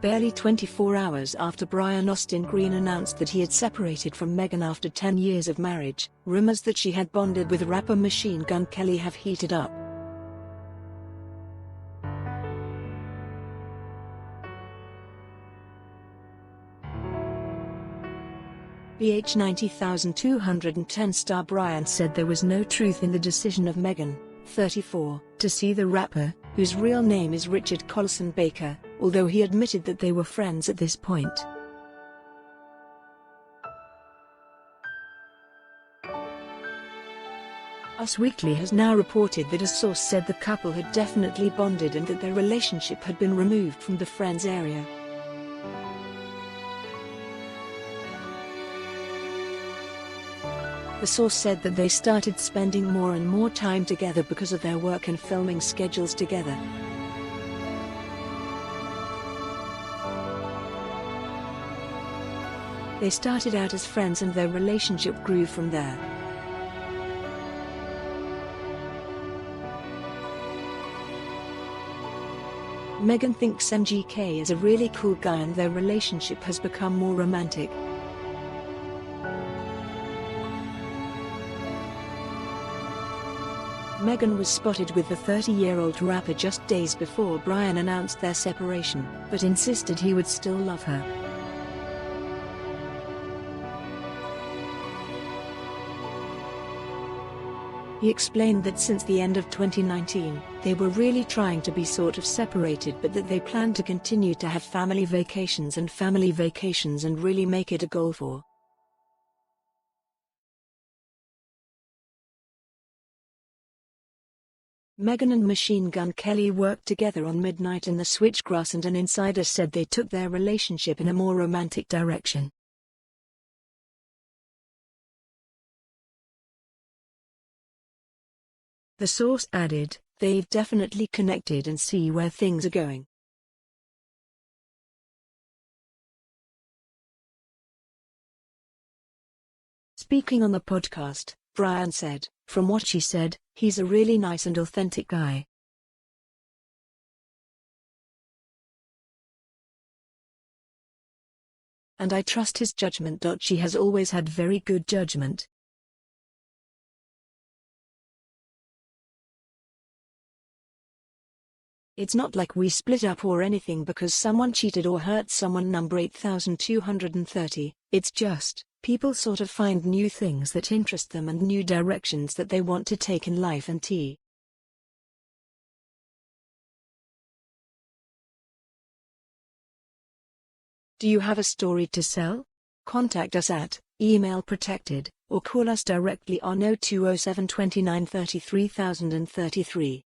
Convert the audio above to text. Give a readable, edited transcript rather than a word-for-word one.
Barely 24 hours after Brian Austin Green announced that he had separated from Megan after 10 years of marriage, rumors that she had bonded with rapper Machine Gun Kelly have heated up. BH 90210 star Brian said there was no truth in the decision of Megan, 34, to see the rapper, whose real name is Richard Colson Baker, although he admitted that they were friends at this point. Us Weekly has now reported that a source said the couple had definitely bonded and that their relationship had been removed from the friends area. The source said that they started spending more and more time together because of their work and filming schedules together. They started out as friends and their relationship grew from there. Megan thinks MGK is a really cool guy and their relationship has become more romantic. Megan was spotted with the 30-year-old rapper just days before Brian announced their separation, but insisted he would still love her. He explained that since the end of 2019, they were really trying to be sort of separated but that they planned to continue to have family vacations and really make it a goal for. Megan and Machine Gun Kelly worked together on Midnight in the Switchgrass and an insider said they took their relationship in a more romantic direction. The source added, "They've definitely connected and see where things are going." Speaking on the podcast, Brian said, "From what she said, he's a really nice and authentic guy. And I trust his judgment. She has always had very good judgment. It's not like we split up or anything because someone cheated or hurt someone." Number 8230, it's just, people sort of find new things that interest them and new directions that they want to take in life and tea. Do you have a story to sell? Contact us at email protected or call us directly on 0207 29 33 033.